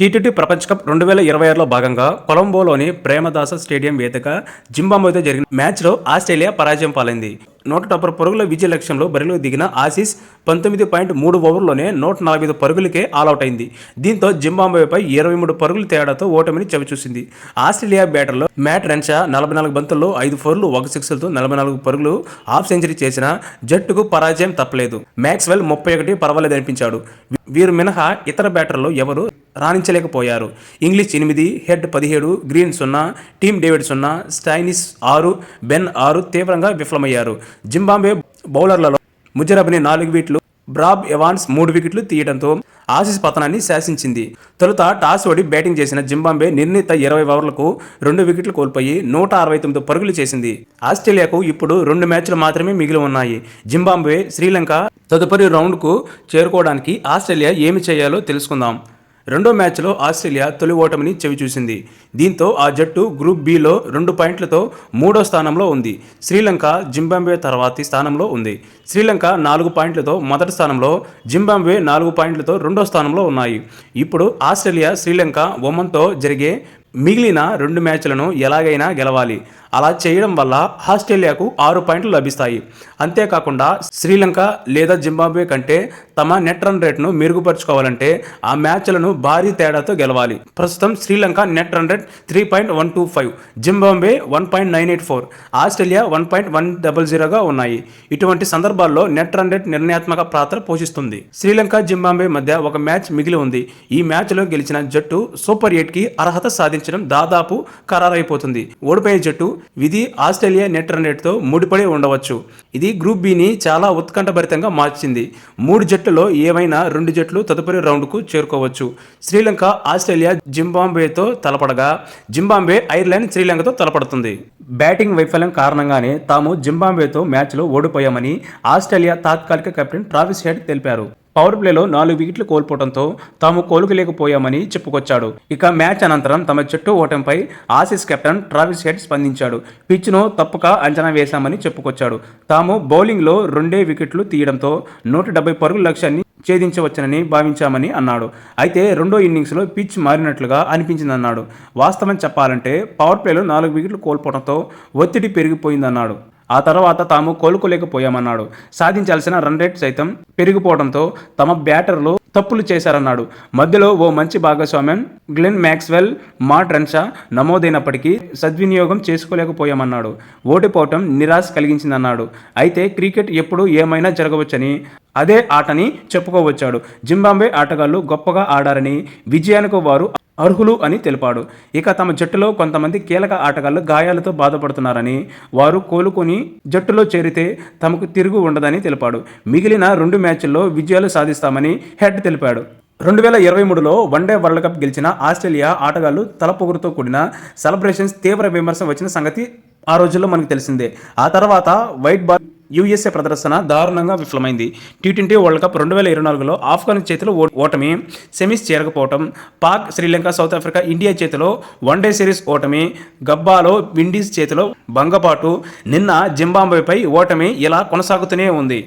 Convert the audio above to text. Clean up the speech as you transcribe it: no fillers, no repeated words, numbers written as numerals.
T20 ప్రపంచ cup 2026లో భాగంగా కొలంబోలోని Premadasa stadium వేదికగా జింబాబ్వేతో జరిగిన మ్యాచ్లో ఆస్ట్రేలియా పరాజయం పాలైంది. 170 పరుగుల విజయ లక్ష్యంలో బరిలోకి దిగిన ఆసీస్ 19.3 ఓవర్లోనే 145 పరుగులకే ఆలౌట్ అయింది. దీంతో జింబాబ్వేపై 23 పరుగుల తేడాతో ఓటమిని చవిచూసింది. ఆస్ట్రేలియా బ్యాటర్లో మ్యాట్ రెన్షా 44 బంతుల్లో 5 ఫోర్లు 1 సిక్స్లతో 44 పరుగులు హాఫ్ సెంచరీ చేసిన జట్టుకు పరాజయం తప్పలేదు. మ్యాక్స్వెల్ 31 పర్వాలేదనిపించాడు. వీరు మినహా ఇతర బ్యాటర్లు ఎవరు రాణించలేకపోయారు. Inglis 8, Head 17, Green 0, Tim David 0, Stoinis 6, Ben 6 తీవ్రంగా విఫలమయ్యారు. జింబాబ్వే బౌలర్లలో ముజరబ్ని 4 వికెట్లు, బ్రాబ్ ఎవాన్స్ 3 వికెట్లు తీయడంతో ఆసీస్ పతనాన్ని శాసించింది. తొలుత టాస్ ఓడి బ్యాటింగ్ చేసిన జింబాబ్వే నిర్ణీత 20 ఓవర్లకు 2 వికెట్లు కోల్పోయి 169 పరుగులు చేసింది. ఆస్ట్రేలియాకు ఇప్పుడు 2 మ్యాచ్లు మాత్రమే మిగిలి ఉన్నాయి. జింబాబ్వే, శ్రీలంక తదుపరి రౌండ్కు చేరుకోవడానికి ఆస్ట్రేలియా ఏమి చేయాలో తెలుసుకుందాం. రెండో మ్యాచ్లో ఆస్ట్రేలియా తొలి ఓటమిని చవిచూసింది. దీంతో ఆ జట్టు గ్రూప్ బిలో 2 పాయింట్లతో 3వ స్థానంలో ఉంది. శ్రీలంక జింబాబ్వే తర్వాతి స్థానంలో ఉంది. శ్రీలంక 4 పాయింట్లతో మొదటి స్థానంలో, జింబాబ్వే 4 పాయింట్లతో 2వ స్థానంలో ఉన్నాయి. ఇప్పుడు ఆస్ట్రేలియా, శ్రీలంక, ఒమన్తో జరిగే మిగిలిన 2 మ్యాచ్లను ఎలాగైనా గెలవాలి. అలా చేయడం వల్ల ఆస్ట్రేలియాకు 6 పాయింట్లు లభిస్తాయి. అంతేకాకుండా శ్రీలంక లేదా జింబాబ్వే కంటే తమ నెట్ రన్ రేట్ను మెరుగుపరుచుకోవాలంటే ఆ మ్యాచ్లను భారీ తేడాతో గెలవాలి. ప్రస్తుతం Sri Lanka net run rate 3.125, Zimbabwe 1.984, Australia 1.100గా ఉన్నాయి. ఇటువంటి సందర్భాల్లో నెట్ రన్ రేట్ నిర్ణయాత్మక పాత్ర పోషిస్తుంది. శ్రీలంక, జింబాబ్వే మధ్య ఒక మ్యాచ్ మిగిలి ఉంది. ఈ మ్యాచ్లో గెలిచిన జట్టు సూపర్ 8కి అర్హత సాధించడం దాదాపు ఖరారైపోతుంది. ఓడిపోయే జట్టు విధి ఆస్ట్రేలియా నెట్ రన్ రేట్తో ముడిపడి ఉండవచ్చు. ఇది గ్రూప్ బిని చాలా ఉత్కంఠభరితంగా మార్చింది. 3 జట్లలో ఏవైనా 2 జట్లు తదుపరి రౌండ్కు చేరుకోవచ్చు. శ్రీలంక ఆస్ట్రేలియా జింబాబ్వేతో తలపడగా, జింబాబ్వే ఐర్లాండ్ శ్రీలంకతో తలపడుతుంది. బ్యాటింగ్ వైఫల్యం కారణంగానే తాము జింబాబ్వేతో మ్యాచ్లో ఓడిపోయామని ఆస్ట్రేలియా తాత్కాలిక కెప్టెన్ ట్రావిస్ హెడ్ తెలిపారు. పవర్ ప్లేలో 4 వికెట్లు కోల్పోవడంతో తాము కోలుకోలేకపోయామని చెప్పుకొచ్చాడు. ఇక మ్యాచ్ అనంతరం తమ జట్టు ఓటమిపై ఆసీస్ కెప్టెన్ ట్రావిస్ హెడ్ స్పందించాడు. పిచ్ను తప్పుగా అంచనా వేశామని చెప్పుకొచ్చాడు. తాము బౌలింగ్లో 2 వికెట్లు తీయడంతో 170 పరుగుల లక్ష్యాన్ని ఛేదించవచ్చని భావించామని అన్నాడు. అయితే రెండో ఇన్నింగ్స్లో పిచ్ మారినట్లుగా అనిపించిందన్నాడు. వాస్తవం చెప్పాలంటే పవర్ ప్లేలో 4 వికెట్లు కోల్పోవడంతో ఒత్తిడి పెరిగిపోయిందన్నాడు. ఆ తర్వాత తాము కోలుకోలేకపోయామన్నాడు. సాధించాల్సిన రన్ రేట్ సైతం పెరిగిపోవడంతో తమ బ్యాటర్లు తప్పులు చేశారన్నాడు. మధ్యలో ఓ మంచి భాగస్వామ్యం గ్లెన్ మ్యాక్స్వెల్, మాట్ రెన్షా నమోదైనప్పటికీ సద్వినియోగం చేసుకోలేకపోయామన్నాడు. ఓడిపోవటం నిరాశ కలిగించిందన్నాడు. అయితే క్రికెట్ ఎప్పుడు ఏమైనా జరగవచ్చని, అదే ఆటని చెప్పుకోవచ్చాడు. జింబాబ్వే ఆటగాళ్లు గొప్పగా ఆడారని, విజయానికి వారు అర్హులు అని తెలిపాడు. ఇక తమ జట్టులో కొంతమంది కీలక ఆటగాళ్లు గాయాలతో బాధపడుతున్నారని, వారు కోలుకొని జట్టులో చేరితే తమకు తిరుగు ఉండదని తెలిపాడు. మిగిలిన 2 మ్యాచ్ల్లో విజయాలు సాధిస్తామని హెడ్ తెలిపాడు. 2023లో వన్డే వరల్డ్ కప్ గెలిచిన ఆస్ట్రేలియా ఆటగాళ్లు తలపొగురుతో కూడిన సెలబ్రేషన్స్ తీవ్ర విమర్శ వచ్చిన సంగతి ఆ రోజుల్లో మనకు తెలిసిందే. ఆ తర్వాత వైట్ బాల్ యూఎస్ఏ ప్రదర్శన దారుణంగా విఫలమైంది. టీ20 వరల్డ్ కప్ 2024లో ఆఫ్ఘన్ చేతిలో ఓటమి, సెమీస్ చేరకపోవటం, Pak, Sri Lanka, South Africa, India చేతిలో వన్డే సిరీస్ ఓటమి, గబ్బాలో విండీస్ చేతిలో భంగపాటు, నిన్న జింబాబ్వేపై ఓటమి ఇలా కొనసాగుతూనే ఉంది.